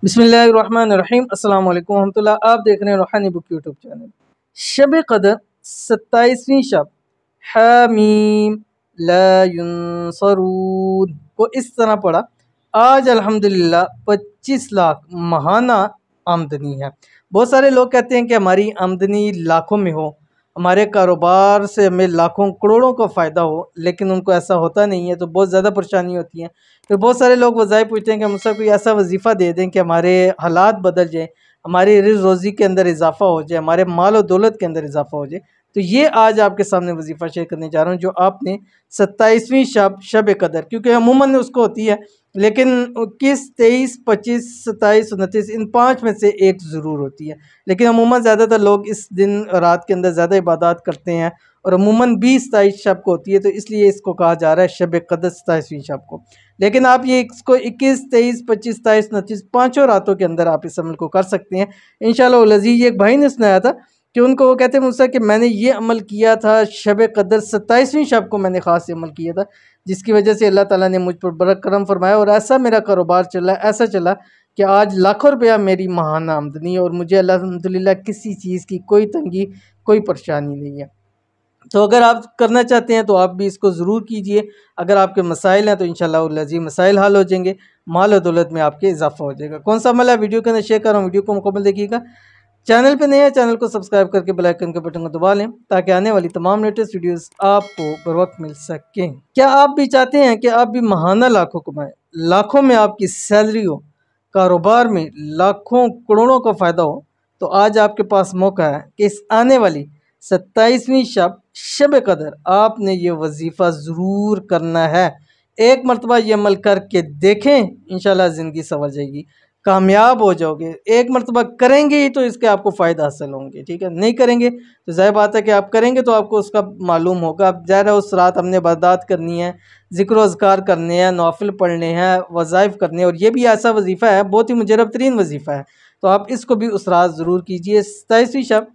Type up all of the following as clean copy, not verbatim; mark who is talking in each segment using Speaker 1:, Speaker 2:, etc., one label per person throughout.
Speaker 1: बिस्मिल्लाहिर्रहमानिर्रहीम अस्सलाम वालेकुम रहमतुल्लाह। आप देख रहे हैं रूहानी बुक यूट्यूब चैनल। शब कदर 27वीं शब हामीम ला युनसरून को इस तरह पढ़ा। आज अल्हम्दुलिल्लाह 25 लाख महाना आमदनी है। बहुत सारे लोग कहते हैं कि हमारी आमदनी लाखों में हो, हमारे कारोबार से हमें लाखों करोड़ों का फ़ायदा हो, लेकिन उनको ऐसा होता नहीं है तो बहुत ज़्यादा परेशानी होती है। फिर बहुत सारे लोग वज़ाए पूछते हैं कि मुझसे कोई ऐसा वजीफ़ा दे दें कि हमारे हालात बदल जाए, हमारी रिज़्क़ रोज़ी के अंदर इजाफ़ा हो जाए, हमारे माल और दौलत के अंदर इजाफ़ा हो जाए। तो ये आज आपके सामने वजीफ़ा शेयर करने जा रहा हूँ, जो आपने 27वीं शब कदर, क्योंकि अमूमन उसको होती है, लेकिन 21, 23, 25, 27, 29 इन 5 में से एक ज़रूर होती है। लेकिन अमूमन ज़्यादातर लोग इस दिन रात के अंदर ज़्यादा इबादत करते हैं और अमूमन 20-27 शब को होती है, तो इसलिए इसको कहा जा रहा है शब कदर 27वीं शब को। लेकिन आप ये इसको 21, 23, 25, 27, 29 पाँचों रातों के अंदर आप इस अमल को कर सकते हैं इंशाअल्लाह उल अज़ीज़। एक भाई ने सुनाया था कि उनको, वो कहते हैं मुझसे कि मैंने ये अमल किया था, शब कदर 27वीं शब को मैंने ख़ास अमल किया था, जिसकी वजह से अल्लाह ताला ने मुझ पर बड़ा करम फरमाया और ऐसा मेरा कारोबार चला, ऐसा चला कि आज लाखों रुपया मेरी महाना आमदनी है और मुझे अल्हम्दुलिल्लाह किसी चीज़ की कोई तंगी, कोई परेशानी नहीं है। तो अगर आप करना चाहते हैं तो आप भी इसको ज़रूर कीजिए। अगर आपके मसाइल हैं तो इंशाअल्लाह अज़ीज़ मसाइल हल हो जाएंगे, माल और दौलत में आपके इजाफा हो जाएगा। कौन सा अमल है वीडियो के अंदर शेयर कर रहा हूँ, वीडियो को मुकम्मल देखिएगा। चैनल पे नए हैं, चैनल को सब्सक्राइब करके बेल आइकन के बटन को दबा लें ताकि आने वाली तमाम लेटेस्ट वीडियोस आपको बर वक्त मिल सकें। क्या आप भी चाहते हैं कि आप भी महाना लाखों कमाएं, लाखों में आपकी सैलरी हो, कारोबार में लाखों करोड़ों का फ़ायदा हो? तो आज आपके पास मौका है कि इस आने वाली 27वीं शब कदर आपने ये वजीफ़ा ज़रूर करना है। एक मरतबा ये अमल करके देखें, इंशाल्लाह ज़िंदगी संवर जाएगी, कामयाब हो जाओगे। एक मरतबा करेंगे ही तो इसके आपको फ़ायदा हासिल होंगे, ठीक है। नहीं करेंगे तो ज़ाहिर बात है कि आप करेंगे तो आपको उसका मालूम होगा। अब ज़ाहिर है उस रात हमने इबादत करनी है, ज़िक्र अज़कार करने हैं, नवाफिल पढ़ने हैं, वज़ाइफ करने हैं, और ये भी ऐसा वजीफ़ा है, बहुत ही मुजरब तरीन वजीफ़ा है, तो आप इसको भी उस रात ज़रूर कीजिए। 27वीं शब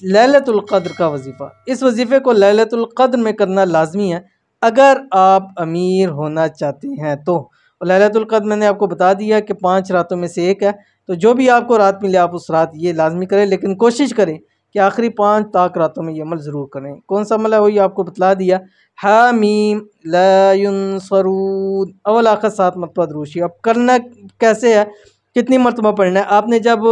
Speaker 1: लैलतुल क़द्र का वजीफ़ा, इस वजीफ़े को लैलतुल क़द्र में करना लाजमी है अगर आप अमीर होना चाहते हैं तो। और लैलतुल क़द्र मैंने आपको बता दिया कि 5 रातों में से एक है, तो जो भी आपको रात मिले आप उस रात ये लाजमी करें, लेकिन कोशिश करें कि आखिरी 5 ताक रातों में ये अमल ज़रूर करें। कौन सा अमल है वही आपको बतला दिया, हामीम ला युनसरून, अव्वल आखिर 7 मरतबा दुरूद। अब करना कैसे है, कितनी मरतबा पढ़ना है आपने? जब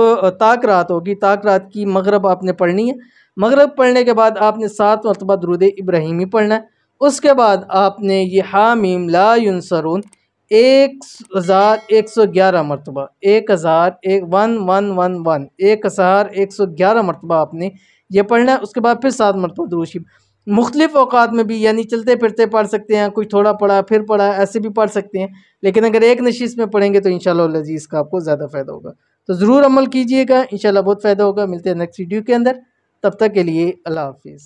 Speaker 1: ताक रात होगी, ताक रात की मगरब आपने पढ़नी है, मगरब पढ़ने के बाद आपने 7 मरतबा दुरूद इब्राहिमी पढ़ना है। उसके बाद आपने ये हामीम ला युनसरून 1111 मरतबा, 1111 मरतबा आपने ये पढ़ना है। उसके बाद फिर 7 मरतबा दुरूद शरीफ। मुख्तलिफ़ औक़ात में भी, यानी चलते फिरते पढ़ सकते हैं, कोई थोड़ा पढ़ा फिर पढ़ा, ऐसे भी पढ़ सकते हैं, लेकिन अगर एक नशीस में पढ़ेंगे तो इंशाअल्लाह अज़ीज़ का आपको ज़्यादा फ़ायदा होगा। तो ज़रूर अमल कीजिएगा, इंशाअल्लाह बहुत फ़ायदा होगा। मिलते हैं नेक्स्ट वीडियो के अंदर, तब तक के लिए अल्लाह हाफ़िज़।